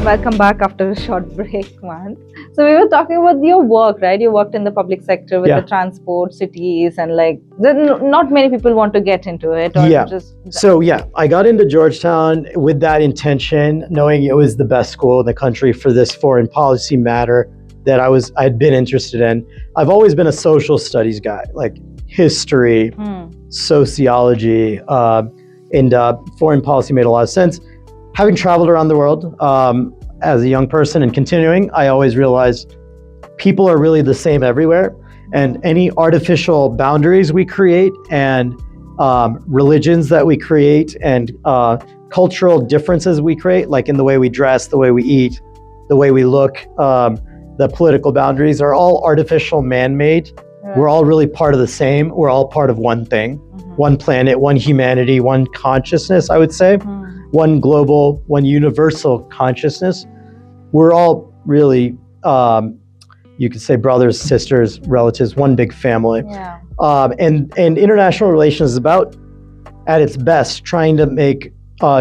Welcome back after a short break, man. So we were talking about your work, right? You worked in the public sector with the transport, cities, and not many people want to get into it. I got into Georgetown with that intention, knowing it was the best school in the country for this foreign policy matter that I'd been interested in. I've always been a social studies guy, like history, sociology, and foreign policy made a lot of sense. Having traveled around the world as a young person and continuing, I always realized people are really the same everywhere, and any artificial boundaries we create and religions that we create and cultural differences we create, like in the way we dress, the way we eat, the way we look, the political boundaries are all artificial, man-made. Right. We're all really part of the same. We're all part of one thing, one planet, one humanity, one consciousness, I would say. One global, one universal consciousness. We're all really, you could say brothers, sisters, relatives, one big family. Yeah. And international relations is about, at its best, trying to make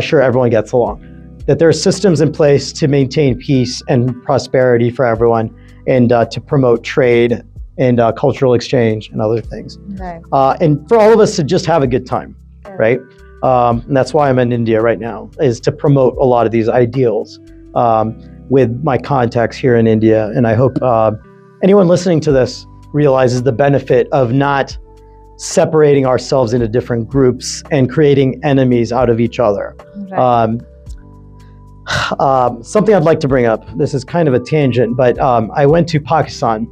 sure everyone gets along. That there are systems in place to maintain peace and prosperity for everyone, and to promote trade and cultural exchange and other things. Right. And for all of us to just have a good time, right? And that's why I'm in India right now, is to promote a lot of these ideals with my contacts here in India. And I hope anyone listening to this realizes the benefit of not separating ourselves into different groups and creating enemies out of each other. Right. Something I'd like to bring up, this is kind of a tangent, but I went to Pakistan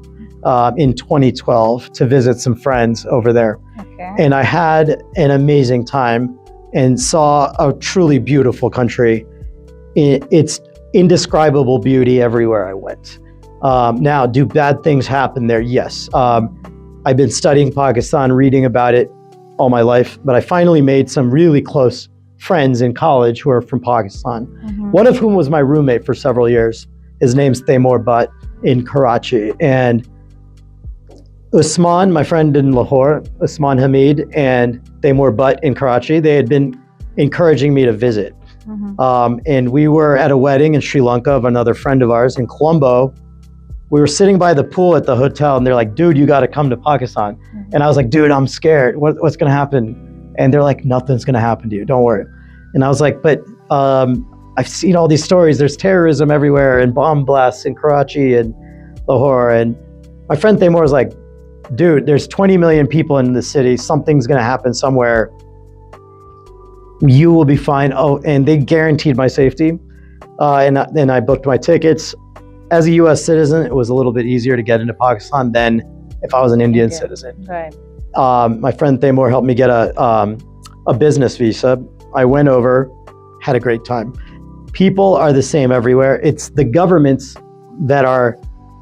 in 2012 to visit some friends over there. Okay. And I had an amazing time and saw a truly beautiful country. It's indescribable beauty everywhere I went. Now, do bad things happen there? Yes. I've been studying Pakistan, reading about it all my life, but I finally made some really close friends in college who are from Pakistan. One of whom was my roommate for several years. His name's Taimur Butt in Karachi. And Usman, my friend in Lahore, Usman Hamid and Taimur Butt in Karachi, they had been encouraging me to visit. And we were at a wedding in Sri Lanka of another friend of ours in Colombo. We were sitting by the pool at the hotel and they're like, dude, you got to come to Pakistan. And I was like, dude, I'm scared. What's going to happen? And they're like, nothing's going to happen to you. Don't worry. And I was like, but I've seen all these stories. There's terrorism everywhere and bomb blasts in Karachi and Lahore. And my friend Taimur was like, dude, there's 20 million people in the city. Something's going to happen somewhere. You will be fine. Oh, and they guaranteed my safety. And then I booked my tickets. As a US citizen, it was a little bit easier to get into Pakistan than if I was an Indian citizen. Right. My friend Taimur helped me get a business visa. I went over, had a great time. People are the same everywhere. It's the governments that are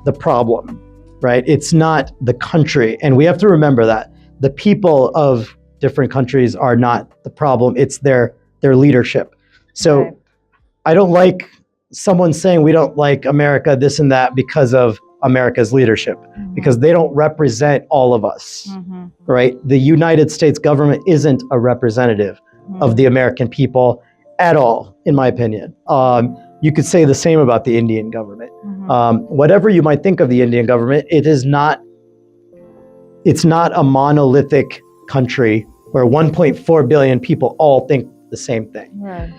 the problem, right? It's not the country. And we have to remember that. The people of different countries are not the problem. It's their leadership. So Right. I don't like someone saying we don't like America, this and that, because of America's leadership, because they don't represent all of us, right? The United States government isn't a representative of the American people at all, in my opinion. You could say the same about the Indian government. Whatever you might think of the Indian government, it's not a monolithic country where 1.4 billion people all think the same thing. Right.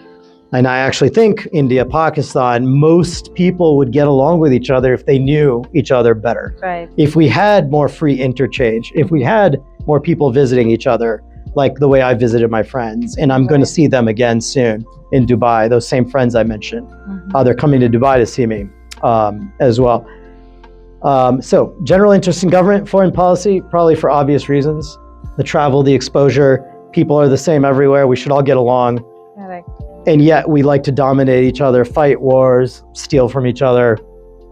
And I actually think India, Pakistan, most people would get along with each other if they knew each other better. Right. If we had more free interchange, if we had more people visiting each other, like the way I visited my friends, and I'm going to see them again soon in Dubai, those same friends I mentioned. They're coming to Dubai to see me as well. So general interest in government, foreign policy, probably for obvious reasons. The travel, the exposure, people are the same everywhere. We should all get along. Correct. And yet we like to dominate each other, fight wars, steal from each other,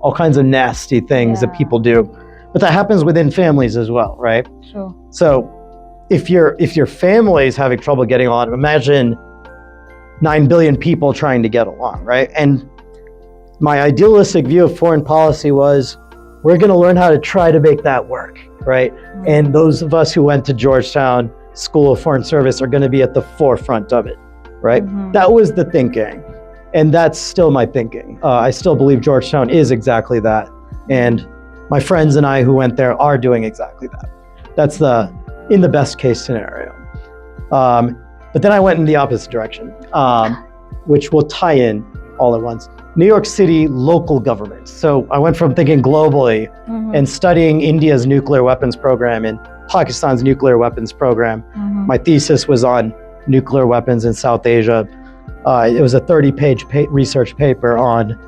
all kinds of nasty things that people do. But that happens within families as well, right? Sure. So if your family is having trouble getting along, imagine 9 billion people trying to get along, right? And my idealistic view of foreign policy was, we're going to learn how to try to make that work, right? And those of us who went to Georgetown School of Foreign Service are going to be at the forefront of it, right? That was the thinking. And that's still my thinking. I still believe Georgetown is exactly that. And my friends and I who went there are doing exactly that. That's in the best case scenario. But then I went in the opposite direction, which will tie in all at once. New York City local government. So I went from thinking globally and studying India's nuclear weapons program and Pakistan's nuclear weapons program. My thesis was on nuclear weapons in South Asia. It was a 30-page research paper on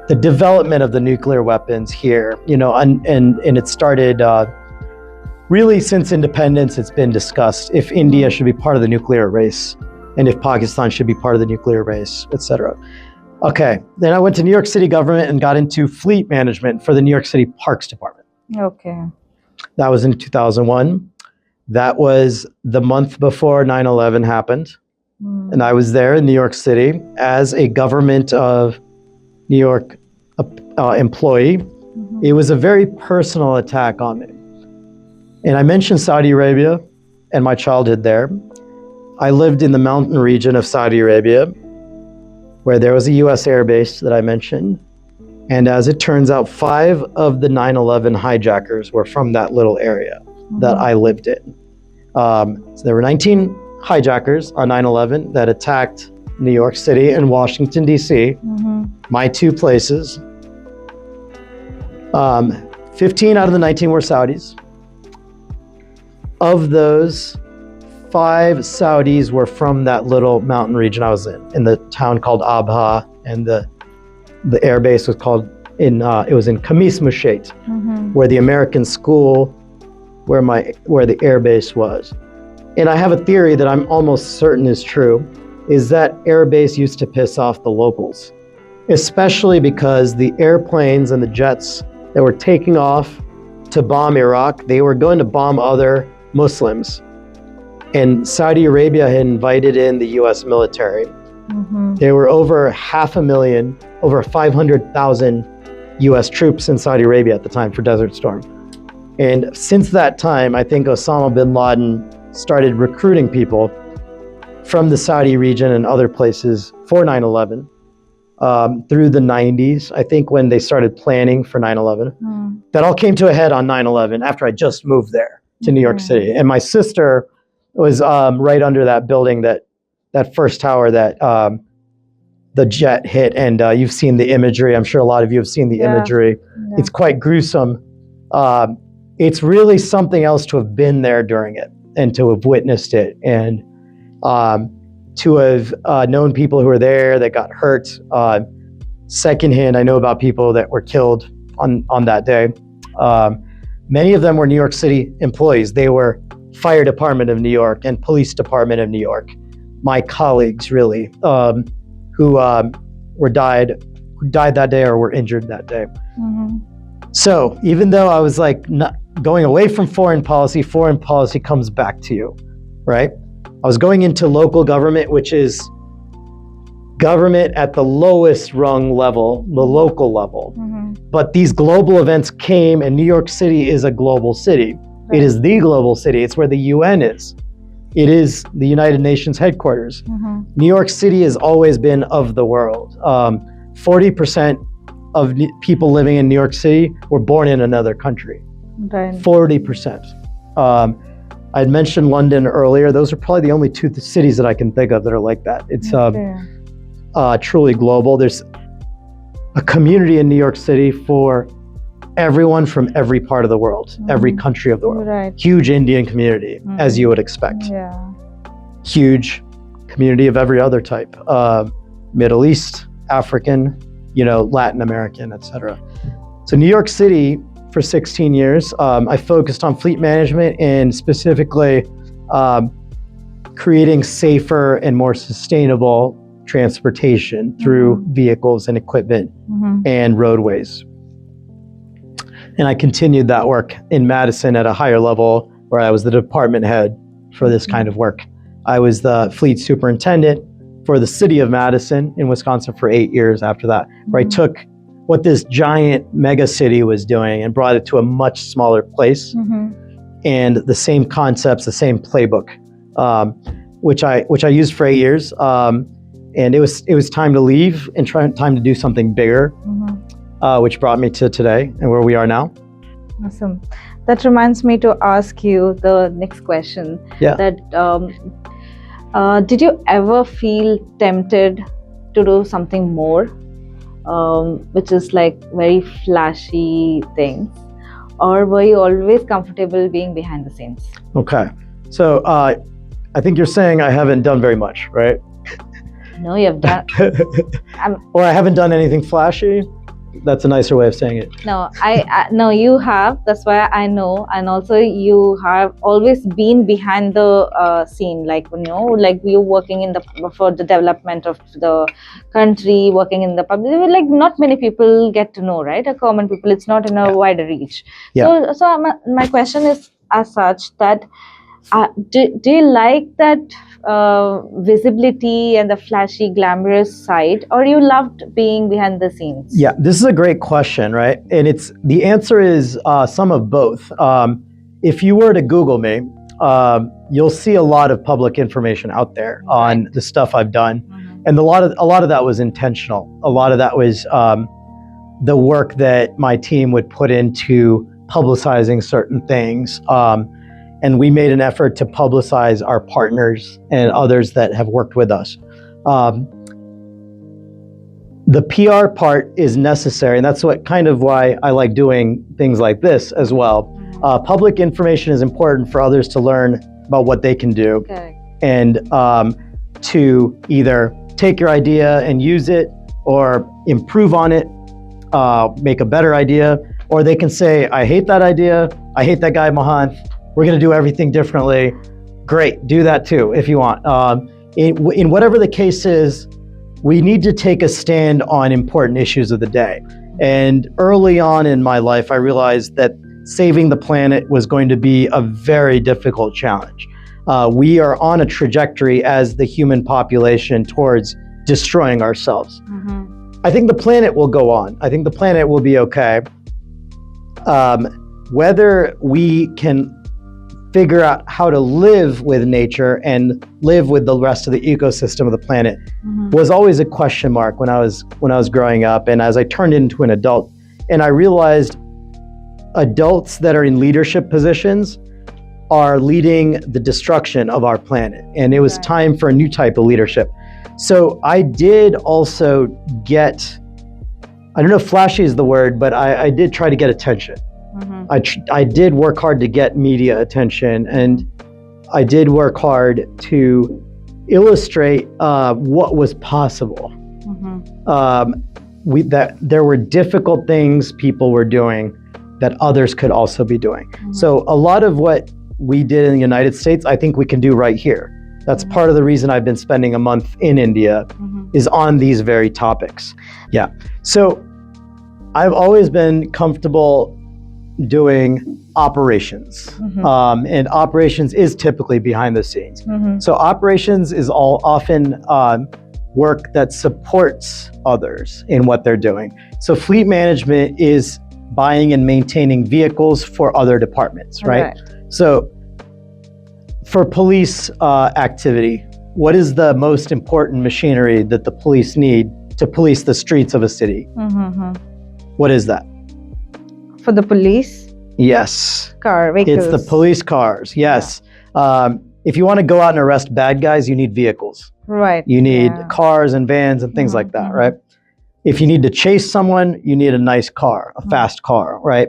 the development of the nuclear weapons here, and it started really since independence. It's been discussed if India should be part of the nuclear race and if Pakistan should be part of the nuclear race, etc. Okay, then I went to New York City government and got into fleet management for the New York City Parks Department. Okay. That was in 2001. That was the month before 9/11 happened. And I was there in New York City as a government of New York employee. It was a very personal attack on me. And I mentioned Saudi Arabia and my childhood there. I lived in the mountain region of Saudi Arabia, where there was a US air base that I mentioned. And as it turns out, 5 of the 9/11 hijackers were from that little area that I lived in. So there were 19 hijackers on 9/11 that attacked New York City and Washington, D.C., my 2 places. 15 out of the 19 were Saudis. Of those, 5 Saudis were from that little mountain region I was in the town called Abha, and the air base was called it was in Khamis Mushat, where the American school, where the air base was. And I have a theory that I'm almost certain is true, is that air base used to piss off the locals, especially because the airplanes and the jets that were taking off to bomb Iraq, they were going to bomb other Muslims. And Saudi Arabia had invited in the US military. There were over 500,000, over 500,000 US troops in Saudi Arabia at the time for Desert Storm. And since that time, I think Osama bin Laden started recruiting people from the Saudi region and other places for 9/11 through the 90s, I think, when they started planning for 9/11. That all came to a head on 9/11 after I just moved there to New York City. And my sister was right under that building, that first tower that the jet hit. And you've seen the imagery. I'm sure a lot of you have seen the imagery. Yeah. It's quite gruesome. It's really something else to have been there during it and to have witnessed it, and to have known people who were there that got hurt. Secondhand, I know about people that were killed on that day. Many of them were New York City employees. They were Fire Department of New York and Police Department of New York. My colleagues, really, who died that day or were injured that day. So even though I was like not going away from foreign policy comes back to you, right? I was going into local government, which is government at the lowest rung level, the local level. But these global events came, and New York City is a global city. Right. It is the global city. It's where the UN is. It is the United Nations headquarters. New York City has always been of the world. 40% of people living in New York City were born in another country. Right. 40%. I had mentioned London earlier. Those are probably the only 2 cities that I can think of that are like that. It's truly global. There's a community in New York City for everyone from every part of the world, every country of the world. Right. Huge Indian community, as you would expect. Yeah. Huge community of every other type. Middle East, African, Latin American, etc. So New York City, for 16 years, I focused on fleet management and specifically creating safer and more sustainable transportation through vehicles and equipment and roadways. And I continued that work in Madison at a higher level, where I was the department head for this kind of work. I was the fleet superintendent for the city of Madison in Wisconsin for 8 years after that, where I took what this giant mega city was doing and brought it to a much smaller place, and the same concepts, the same playbook, which I used for 8 years. And it was time to leave and time to do something bigger, which brought me to today and where we are now. Awesome. That reminds me to ask you the next question. Yeah. That did you ever feel tempted to do something more, which is like very flashy things, or were you always comfortable being behind the scenes? Okay. So I think you're saying I haven't done very much, right? No, you have done. Or I haven't done anything flashy. That's a nicer way of saying it. No, no, you have. That's why I know, and also you have always been behind the scene, like like you working for the development of the country, working in the public. Like not many people get to know, right? A common people, it's not in a wider reach. Yeah. So my question is as such that do you like that visibility and the flashy, glamorous side, or you loved being behind the scenes? Yeah, this is a great question, right? And the answer is some of both. If you were to Google me, you'll see a lot of public information out there on the stuff I've done, and a lot of that was intentional. A lot of that was the work that my team would put into publicizing certain things. And we made an effort to publicize our partners and others that have worked with us. The PR part is necessary, and that's why I like doing things like this as well. Public information is important for others to learn about what they can do, and to either take your idea and use it, or improve on it, make a better idea, or they can say, I hate that idea, I hate that guy Mahanth, we're going to do everything differently. Great, do that too if you want. In whatever the case is, we need to take a stand on important issues of the day. And early on in my life, I realized that saving the planet was going to be a very difficult challenge. We are on a trajectory as the human population towards destroying ourselves. I think the planet will go on. I think the planet will be okay. Whether we can figure out how to live with nature and live with the rest of the ecosystem of the planet was always a question mark when I was growing up, and as I turned into an adult, and I realized adults that are in leadership positions are leading the destruction of our planet, and it was time for a new type of leadership. So I did also get, I don't know if flashy is the word, but I did try to get attention. I did work hard to get media attention, and I did work hard to illustrate what was possible. That there were difficult things people were doing that others could also be doing. So a lot of what we did in the United States, I think we can do right here. That's part of the reason I've been spending a month in India, is on these very topics. Yeah. So I've always been comfortable doing operations, and operations is typically behind the scenes. So operations is often work that supports others in what they're doing. So fleet management is buying and maintaining vehicles for other departments, right? So for police activity, what is the most important machinery that the police need to police the streets of a city? What is that? For the police? Yes. Vehicles. It's the police cars, yes. If you want to go out and arrest bad guys, you need vehicles. You need cars and vans and things like that, right? If you need to chase someone, you need a nice car, a fast car, right?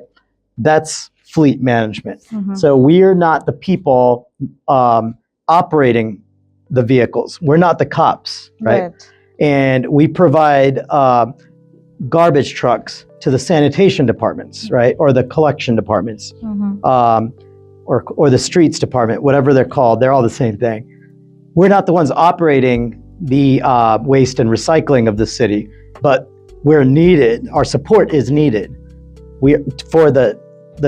That's fleet management. So we are not the people operating the vehicles. We're not the cops, right? And we provide garbage trucks to the sanitation departments, right? Or the collection departments, or the streets department, whatever they're called, they're all the same thing. We're not the ones operating the waste and recycling of the city, but we're needed, our support is needed for the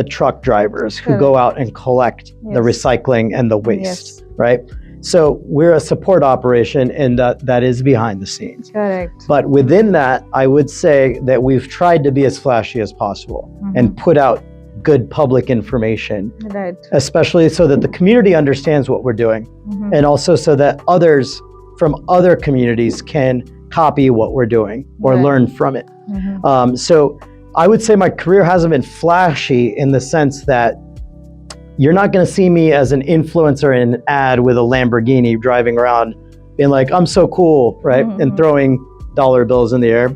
truck drivers who go out and collect the recycling and the waste, right? So we're a support operation, and that is behind the scenes. But within that, I would say that we've tried to be as flashy as possible and put out good public information, especially so that the community understands what we're doing, and also so that others from other communities can copy what we're doing or Right. learn from it. Mm-hmm. So I would say my career hasn't been flashy in the sense that you're not going to see me as an influencer in an ad with a Lamborghini driving around being like, I'm so cool, right? Mm-hmm. And throwing dollar bills in the air.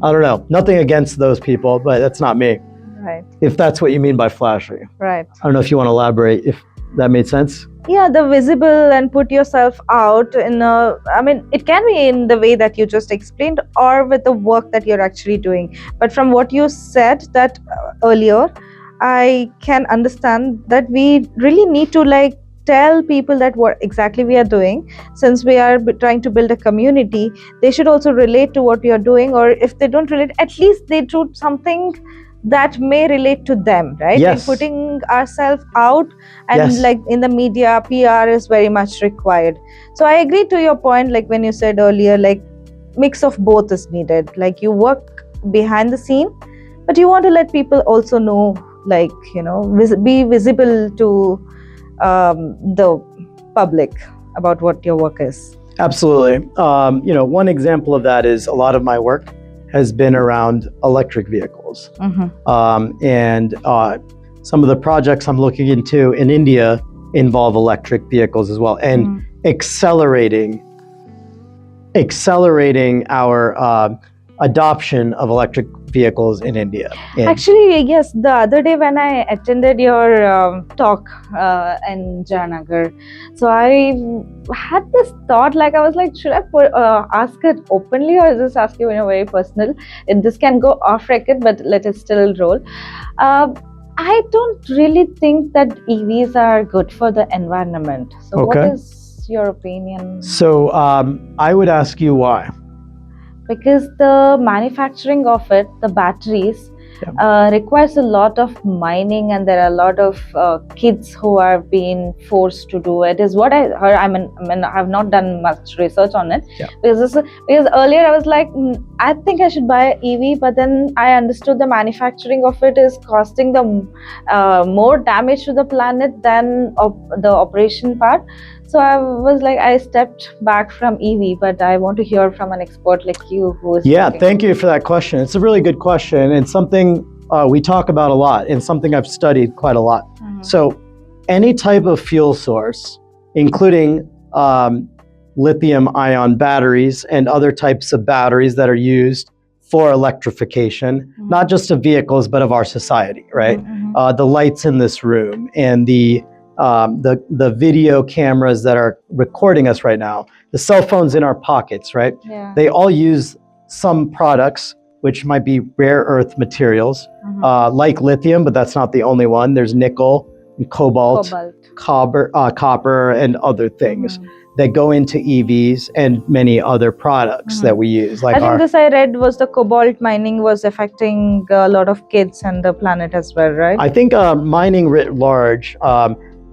I don't know. Nothing against those people, but that's not me. Right. If that's what you mean by flashy. Right. I don't know if you want to elaborate if that made sense. Yeah, the visible and put yourself out in a, I mean, it can be in the way that you just explained or with the work that you're actually doing. But from what you said that earlier, I can understand that we really need to like tell people that what exactly we are doing. Since we are trying to build a community, they should also relate to what we are doing, or if they don't relate, at least they do something that may relate to them, right? Yes. In putting ourselves out and Yes. like in the media, PR is very much required. So I agree to your point, like when you said earlier, like mix of both is needed. Like you work behind the scene, but you want to let people also know, like, you know, be visible to the public about what your work is. Absolutely. You know, one example of that is a lot of my work has been around electric vehicles. Mm-hmm. And some of the projects I'm looking into in India involve electric vehicles as well, and accelerating our adoption of electric vehicles in India. And Actually, yes, the other day when I attended your talk in Janagar, so I had this thought, like I was like, should I ask it openly or just ask you in a very personal? This can go off record, but let it still roll. I don't really think that EVs are good for the environment. So Okay. what is your opinion? so I would ask you why. Because the manufacturing of it, the batteries, requires a lot of mining, and there are a lot of kids who are being forced to do it, is what I heard. I mean I have not done much research on it. Because earlier I was like, I think I should buy an EV, but then I understood the manufacturing of it is costing them more damage to the planet than the operation part. So I was like, I stepped back from EV, but I want to hear from an expert like you who is. Yeah, thank you for that question. It's a really good question, and something we talk about a lot, and something I've studied quite a lot. So any type of fuel source, including lithium ion batteries and other types of batteries that are used for electrification, not just of vehicles, but of our society, right? The lights in this room and the video cameras that are recording us right now, the cell phones in our pockets, right? Yeah. They all use some products, which might be rare earth materials, like lithium, but that's not the only one. There's nickel and cobalt. Copper, and other things that go into EVs and many other products that we use. Like I think this I read was the cobalt mining was affecting a lot of kids and the planet as well, right? I think mining writ large,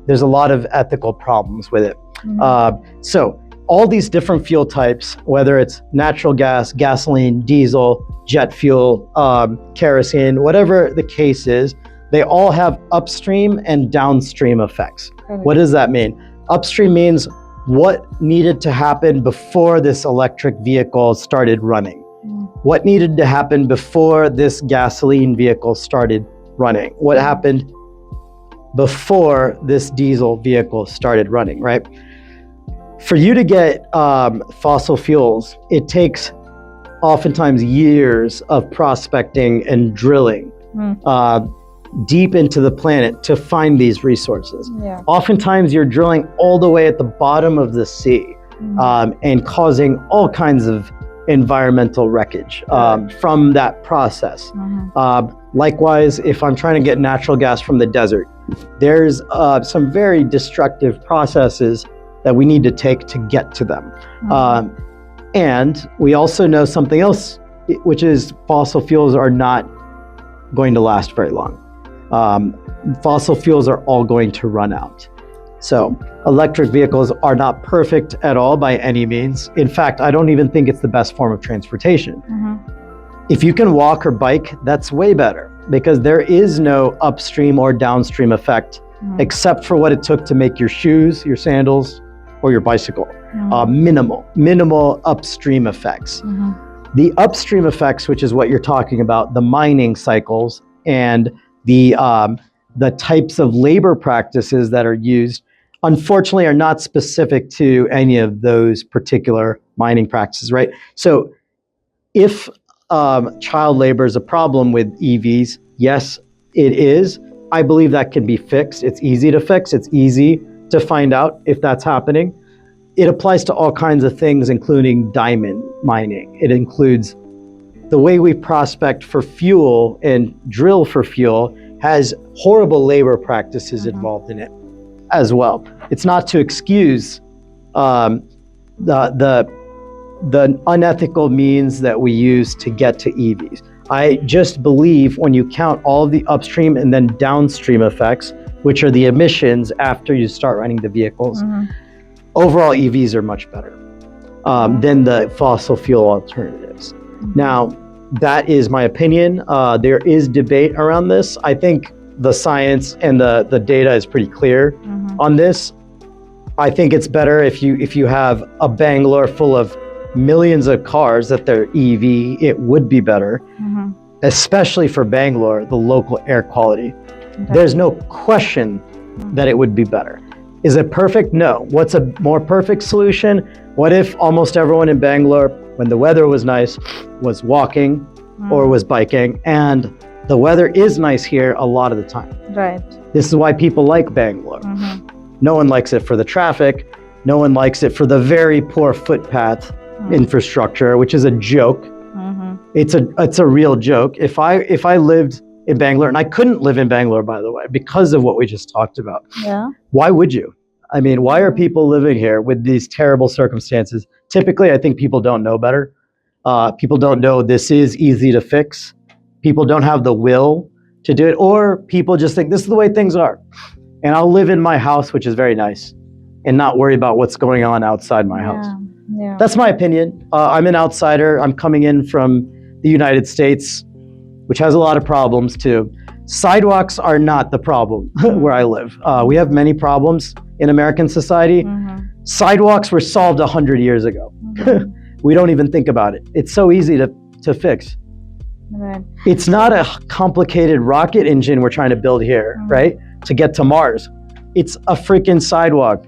there's a lot of ethical problems with it. So all these different fuel types, whether it's natural gas, gasoline, diesel, jet fuel, kerosene, whatever the case is, they all have upstream and downstream effects. What does that mean? Upstream means what needed to happen before this electric vehicle started running. What needed to happen before this gasoline vehicle started running? What happened before this diesel vehicle started running, right? For you to get fossil fuels, it takes oftentimes years of prospecting and drilling deep into the planet to find these resources. Oftentimes you're drilling all the way at the bottom of the sea and causing all kinds of environmental wreckage from that process. Likewise, if I'm trying to get natural gas from the desert, there's some very destructive processes that we need to take to get to them. And we also know something else, which is fossil fuels are not going to last very long. Fossil fuels are all going to run out. So electric vehicles are not perfect at all by any means. In fact, I don't even think it's the best form of transportation. If you can walk or bike, that's way better, because there is no upstream or downstream effect except for what it took to make your shoes, your sandals, or your bicycle. Minimal upstream effects. The upstream effects, which is what you're talking about, the mining cycles and the types of labor practices that are used, unfortunately, are not specific to any of those particular mining practices, right? So if child labor is a problem with EVs, yes, it is. I believe that can be fixed. It's easy to fix. It's easy to find out if that's happening. It applies to all kinds of things, including diamond mining. It includes the way we prospect for fuel and drill for fuel has horrible labor practices involved in it as well. It's not to excuse the unethical means that we use to get to EVs. I just believe when you count all of the upstream and then downstream effects, which are the emissions after you start running the vehicles, overall EVs are much better than the fossil fuel alternatives. Now, that is my opinion. There is debate around this. I think the science and the data is pretty clear on this. I think it's better if you have a Bangalore full of millions of cars that they're EV, it would be better, especially for Bangalore, the local air quality. There's no question that it would be better. Is it perfect? No. What's a more perfect solution? What if almost everyone in Bangalore, when the weather was nice, was walking or was biking? And the weather is nice here a lot of the time. Right. This is why people like Bangalore. No one likes it for the traffic. No one likes it for the very poor footpath infrastructure, which is a joke. It's a real joke. If I lived in Bangalore, and I couldn't live in Bangalore, by the way, because of what we just talked about. Yeah. Why would you? I mean, why are people living here with these terrible circumstances? Typically, I think people don't know better. People don't know this is easy to fix. People don't have the will to do it, or people just think this is the way things are. And I'll live in my house, which is very nice, and not worry about what's going on outside my house. Yeah. That's my opinion. I'm an outsider. I'm coming in from the United States, which has a lot of problems too. Sidewalks are not the problem where I live. We have many problems in American society. Sidewalks were solved 100 years ago. We don't even think about it. It's so easy to fix. Right. It's not a complicated rocket engine we're trying to build here, right? To get to Mars. It's a freaking sidewalk.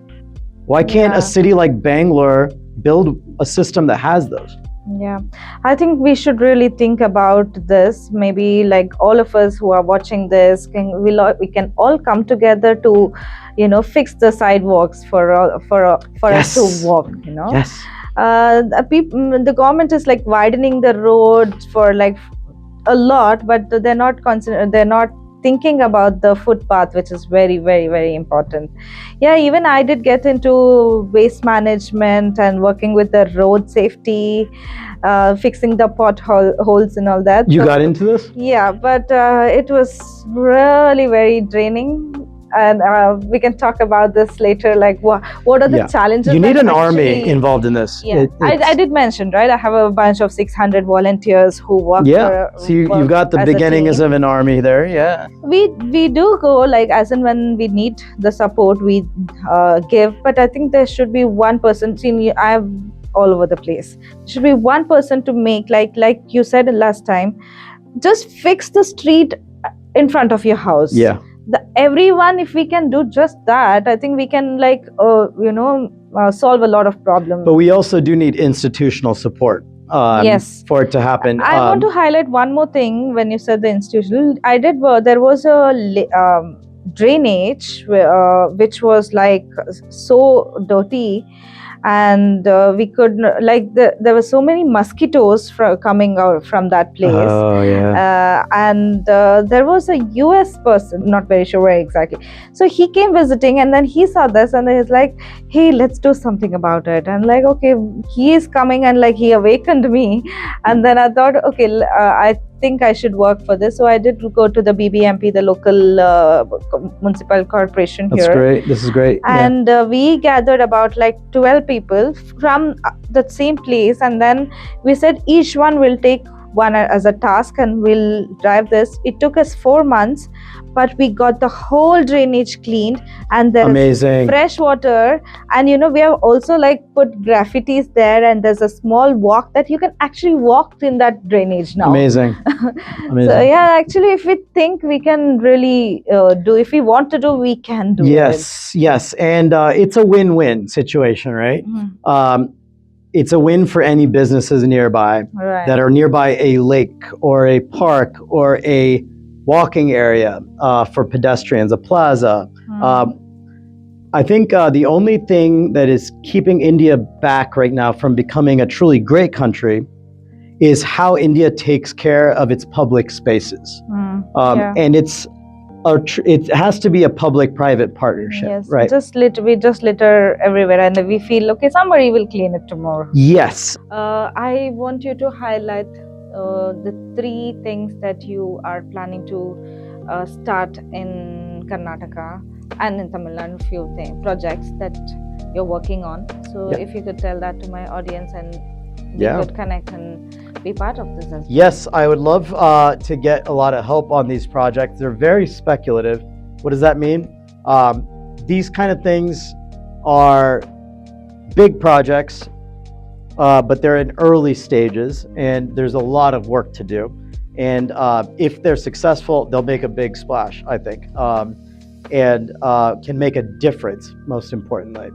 Why can't a city like Bangalore build a system that has those? Yeah, I think we should really think about this. Maybe like all of us who are watching this, we can all come together to, fix the sidewalks for us to walk. Yes. The government is like widening the roads for like a lot, but they're not thinking about the footpath, which is very, very, very important. Yeah, even I did get into waste management and working with the road safety, fixing the potholes and all that. You got into this? Yeah, but it was really very draining. And we can talk about this later. Like, what are the challenges? You need an army involved in this. Yeah, I did mention, right? I have a bunch of 600 volunteers who work. So you've got the beginnings of an army there. Yeah. We do go like as and when we need the support, we give. But I think there should be one person. See, I'm all over the place. There should be one person to make like you said last time. Just fix the street in front of your house. Yeah. Everyone, if we can do just that, I think we can solve a lot of problems. But we also do need institutional support for it to happen. I want to highlight one more thing. When you said the institutional, there was a drainage which was like so dirty, and we could there were so many mosquitoes coming out from that place. Oh yeah. And there was a US person, not very sure where exactly. So he came visiting, and then he saw this, and he's like, "Hey, let's do something about it." And like, okay, he is coming, and like he awakened me, and then I thought, okay, I think I should work for this. So I did go to the BBMP, the local municipal corporation here. That's great. This is great. And we gathered about like 12 people from the same place, and then we said each one will take one as a task, and we'll drive this. It took us 4 months, but we got the whole drainage cleaned, and there is Amazing. fresh water. And we have also like put graffitis there, and there's a small walk that you can actually walk in that drainage now. Amazing. Amazing. So yeah, actually, if we think we can really do, if we want to do, we can do. Yes, and it's a win-win situation, right? It's a win for any businesses nearby that are nearby a lake or a park or a walking area for pedestrians, a plaza. I think the only thing that is keeping India back right now from becoming a truly great country is how India takes care of its public spaces. And it has to be a public-private partnership, right? We just litter everywhere, and we feel, okay, somebody will clean it tomorrow. Yes. I want you to highlight the 3 things that you are planning to start in Karnataka and in Tamil Nadu, few projects that you're working on. So if you could tell that to my audience, and we could connect and be part of this as well. Yes, I would love to get a lot of help on these projects. They're very speculative. What does that mean? These kind of things are big projects, but they're in early stages, and there's a lot of work to do. And if they're successful, they'll make a big splash, I think, and can make a difference, most importantly.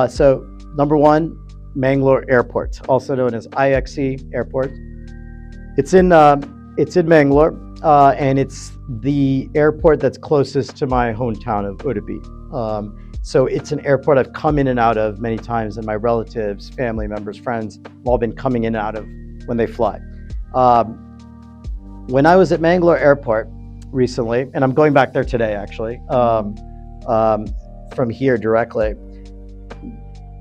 So number 1, Mangalore Airport, also known as IXE Airport. It's in Mangalore, and it's the airport that's closest to my hometown of Udupi. So it's an airport I've come in and out of many times, and my relatives, family members, friends have all been coming in and out of when they fly. When I was at Mangalore Airport recently, and I'm going back there today actually, from here directly.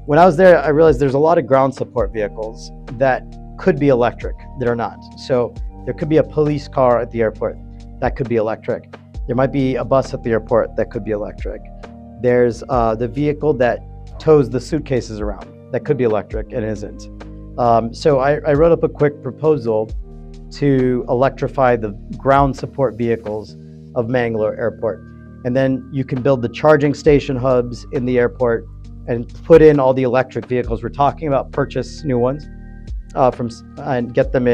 When I was there, I realized there's a lot of ground support vehicles that could be electric that are not. So there could be a police car at the airport that could be electric. There might be a bus at the airport that could be electric. There's the vehicle that tows the suitcases around that could be electric and isn't. So I wrote up a quick proposal to electrify the ground support vehicles of Mangalore Airport. And then you can build the charging station hubs in the airport and put in all the electric vehicles we're talking about, purchase new ones and get them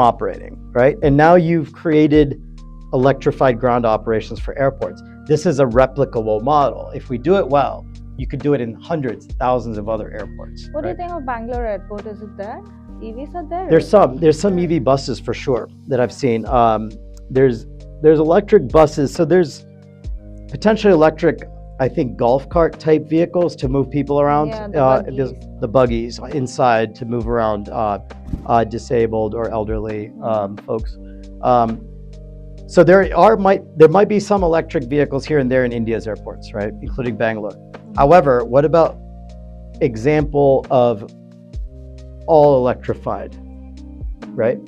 operating, right? And now you've created electrified ground operations for airports. This is a replicable model. If we do it well, you could do it in hundreds, thousands of other airports. What do you think of Bangalore Airport? Is it there? EVs are there? There's some EV buses for sure that I've seen. There's electric buses. So there's potentially electric, I think, golf cart type vehicles to move people around. The buggies inside to move around disabled or elderly folks. So there might be some electric vehicles here and there in India's airports, right, including Bangalore. However, what about example of all electrified, right?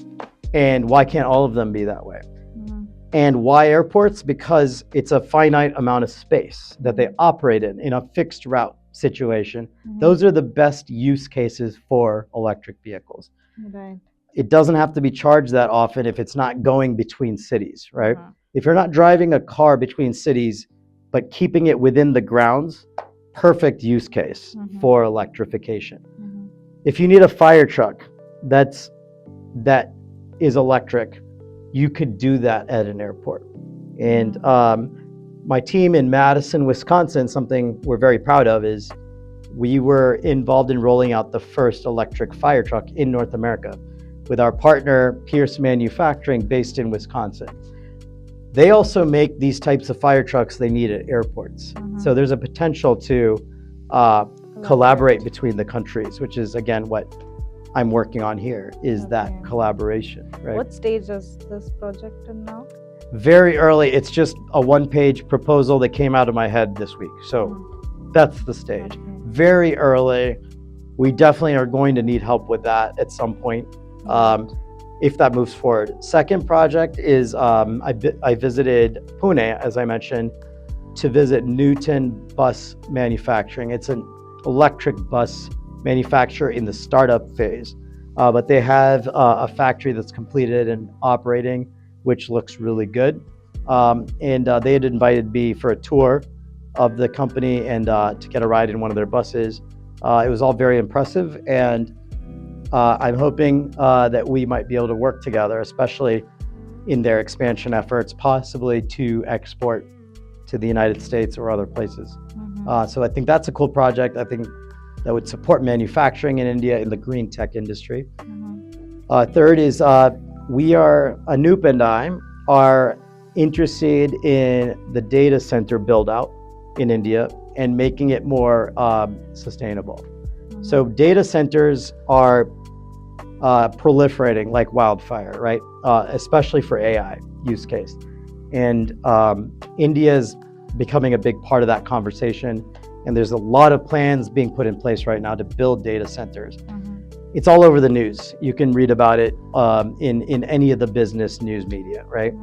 And why can't all of them be that way? And why airports? Because it's a finite amount of space that they operate in a fixed route situation. Those are the best use cases for electric vehicles. Right. It doesn't have to be charged that often if it's not going between cities, right? If you're not driving a car between cities, but keeping it within the grounds, perfect use case for electrification. If you need a fire truck that is electric, you could do that at an airport. And my team in Madison, Wisconsin, something we're very proud of is we were involved in rolling out the first electric fire truck in North America with our partner, Pierce Manufacturing, based in Wisconsin. They also make these types of fire trucks they need at airports. So there's a potential to collaborate between the countries, which is, again, what I'm working on here, is that collaboration, right? What stage is this project in now? Very early. It's just a one-page proposal that came out of my head this week. So that's the stage. Very early. We definitely are going to need help with that at some point, if that moves forward. Second project is I visited Pune, as I mentioned, to visit Newton Bus Manufacturing. It's an electric bus manufacturer in the startup phase. But they have a factory that's completed and operating, which looks really good. And they had invited me for a tour of the company and to get a ride in one of their buses. It was all very impressive, and I'm hoping that we might be able to work together, especially in their expansion efforts, possibly to export to the United States or other places. So I think that's a cool project. I think that would support manufacturing in India in the green tech industry. Third is Anoop and I are interested in the data center build out in India and making it more sustainable. So data centers are proliferating like wildfire, right? Especially for AI use case. And India is becoming a big part of that conversation. And there's a lot of plans being put in place right now to build data centers. It's all over the news. You can read about it in any of the business news media, right?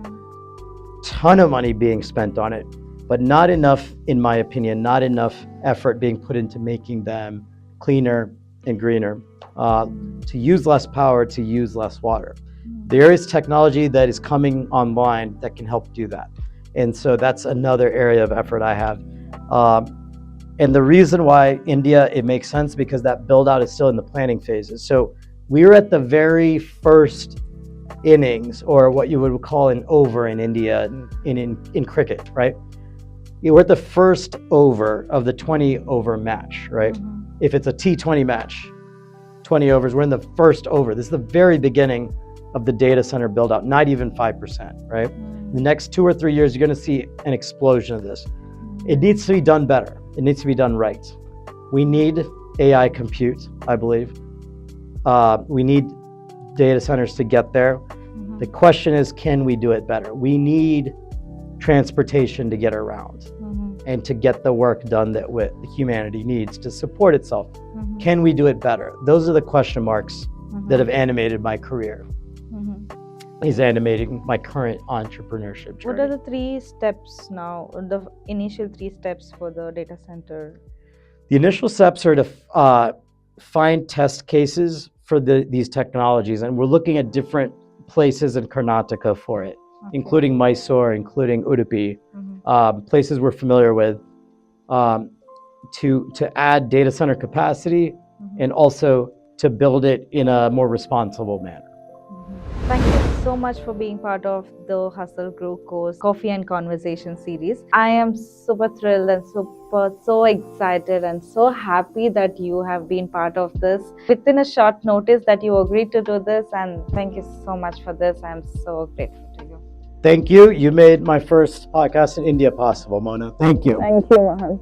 Ton of money being spent on it, but not enough, in my opinion, not enough effort being put into making them cleaner and greener, to use less power, to use less water. There is technology that is coming online that can help do that. And so that's another area of effort I have. And the reason why India, it makes sense because that build out is still in the planning phases. So we're at the very first innings, or what you would call an over in India in cricket, right? We're at the first over of the 20 over match, right? If it's a T20 match, 20 overs, we're in the first over. This is the very beginning of the data center build out, not even 5%, right? In the next 2 or 3 years, you're going to see an explosion of this. It needs to be done better. It needs to be done right. We need AI compute, I believe. We need data centers to get there. The question is, can we do it better? We need transportation to get around and to get the work done that humanity needs to support itself. Can we do it better? Those are the question marks that have animated my career. Is animating my current entrepreneurship journey. What are the 3 steps now, the initial 3 steps for the data center? The initial steps are to find test cases for these technologies, and we're looking at different places in Karnataka for it, including Mysore, including Udupi, places we're familiar with, to add data center capacity and also to build it in a more responsible manner. Thank you so much for being part of the Hustle Grow course Coffee and Conversation series. I am super thrilled and so excited and so happy that you have been part of this within a short notice, that you agreed to do this, and thank you so much for this. I'm so grateful to you. Thank you. You made my first podcast in India possible, Mona. Thank you. Thank you, Mahanth.